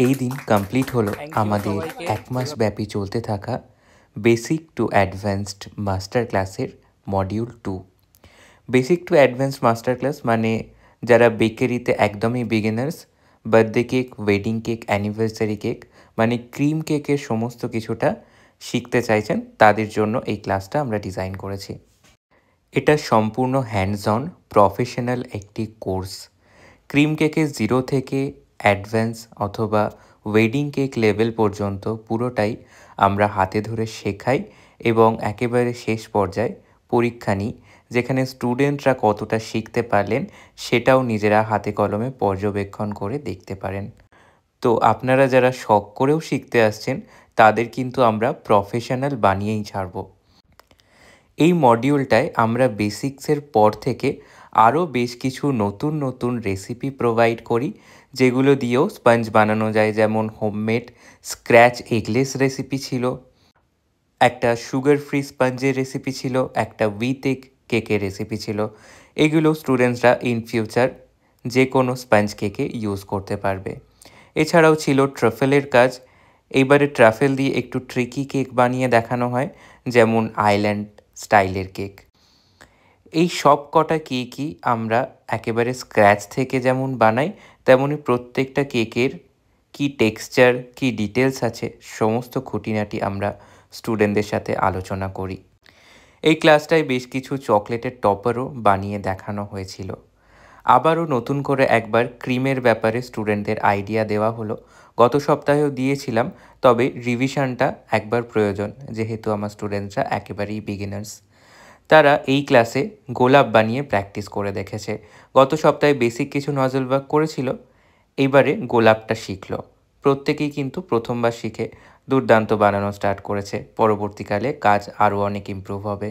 এই দিন কমপ্লিট হলো থ্যাংক ইউ আমাদের সবাইকে। ১ মাস ব্যাপী চলতে থাকা বেসিক টু অ্যাডভান্সড মাস্টার ক্লাসের module 2। Basic to advanced master class মানে যারা বেকারিতে একদমই beginners, birthday cake, wedding cake, anniversary cake মানে ক্রিম কেকের সমস্ত কিছুটা শিখতে চাইছেন, তাদের জন্য এই ক্লাসটা আমরা ডিজাইন করেছি। এটা সম্পূর্ণ হ্যান্ডস অন প্রফেশনাল একটি কোর্স। ক্রিম কেকের 0 থেকে অ্যাডভান্স অথবা ওয়েডিং কেক লেভেল পর্যন্ত পুরোটাই আমরা হাতে ধরে শেখাই এবং একেবারে শেষ পর্যায়ে পরীক্ষা নিই, যেখানে স্টুডেন্টরা কতটা শিখতে পারলেন সেটাও নিজেরা হাতে কলমে পর্যবেক্ষণ করে দেখতে পারেন। তো আপনারা যারা শখ করেও শিখতে আসছেন তাদের কিন্তু আমরা প্রফেশনাল বানিয়েই ছাড়ব। এই মডিউলটায় আমরা বেসিক্সের পর থেকে আরও বেশ কিছু নতুন নতুন রেসিপি প্রোভাইড করি, যেগুলো দিয়েও স্পঞ্জ বানানো যায়। যেমন হোমমেড স্ক্র্যাচ এগলেস রেসিপি ছিল, একটা সুগার ফ্রি স্পঞ্জের রেসিপি ছিল, একটা উইথ এগ কেকের রেসিপি ছিল। এগুলো স্টুডেন্টসরা ইন ফিউচার যে কোনো স্পঞ্জ কেকে ইউজ করতে পারবে। এছাড়াও ছিল ট্রাফেলের কাজ। এইবারে ট্রাফেল দিয়ে একটু ট্রিকি কেক বানিয়ে দেখানো হয়, যেমন আইল্যান্ড স্টাইলের কেক। এই সব কটা কেকই আমরা একেবারে স্ক্র্যাচ থেকে যেমন বানাই, তেমনই প্রত্যেকটা কেকের কী টেক্সচার, কী ডিটেলস আছে, সমস্ত খুঁটিনাটি আমরা স্টুডেন্টদের সাথে আলোচনা করি। এই ক্লাসটায় বেশ কিছু চকলেটের টপারও বানিয়ে দেখানো হয়েছিল। আবারও নতুন করে একবার ক্রিমের ব্যাপারে স্টুডেন্টদের আইডিয়া দেওয়া হলো। গত সপ্তাহেও দিয়েছিলাম, তবে রিভিশনটা একবার প্রয়োজন, যেহেতু আমার স্টুডেন্টসরা একেবারেই বিগিনার্স। তারা এই ক্লাসে গোলাপ বানিয়ে প্র্যাকটিস করে দেখেছে। গত সপ্তাহে বেসিক কিছু নজল ওয়ার্ক করেছিল, এইবারে গোলাপটা শিখলো। প্রত্যেকেই কিন্তু প্রথমবার শিখে দুর্দান্ত বানানো স্টার্ট করেছে। পরবর্তীকালে কাজ আরও অনেক ইমপ্রুভ হবে।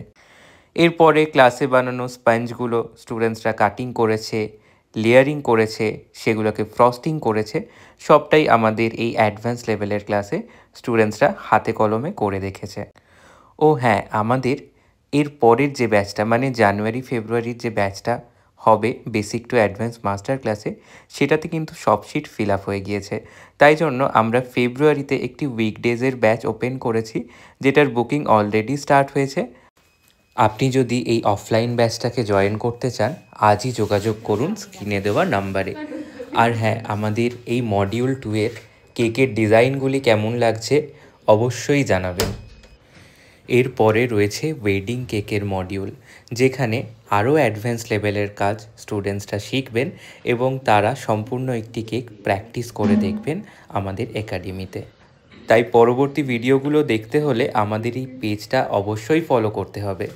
এরপরে ক্লাসে বানানো স্পঞ্জগুলো স্টুডেন্টসরা কাটিং করেছে, লেয়ারিং করেছে, সেগুলোকে ফ্রস্টিং করেছে। সবটাই আমাদের এই অ্যাডভান্স লেভেলের ক্লাসে স্টুডেন্টসরা হাতে কলমে করে দেখেছে। ও হ্যাঁ, আমাদের এর পরের যে ব্যাচটা মানে জানুয়ারি ফেব্রুয়ারির যে ব্যাচটা হবে বেসিক টু অ্যাডভান্স মাস্টার ক্লাসে, সেটাতে কিন্তু সব সিট ফিল আপ হয়ে গিয়েছে। তাই জন্য আমরা ফেব্রুয়ারিতে একটি উইকডেজের ব্যাচ ওপেন করেছি, যেটার বুকিং অলরেডি স্টার্ট হয়েছে। আপনি যদি এই অফলাইন ব্যাচটাকে জয়েন করতে চান, আজই যোগাযোগ করুন স্ক্রিনে দেওয়া নাম্বারে। আর হ্যাঁ, আমাদের এই মডিউল 2 এর কেকের ডিজাইনগুলি কেমন লাগছে অবশ্যই জানাবেন। এরপরে রয়েছে ওয়েডিং কেকের মডিউল, যেখানে আরও অ্যাডভান্স লেভেলের কাজ স্টুডেন্টসরা শিখবেন এবং তারা সম্পূর্ণ একটি কেক প্র্যাকটিস করে দেখবেন আমাদের একাডেমিতে। তাই পরবর্তী ভিডিওগুলো দেখতে হলে আমাদের এই পেজটা অবশ্যই ফলো করতে হবে।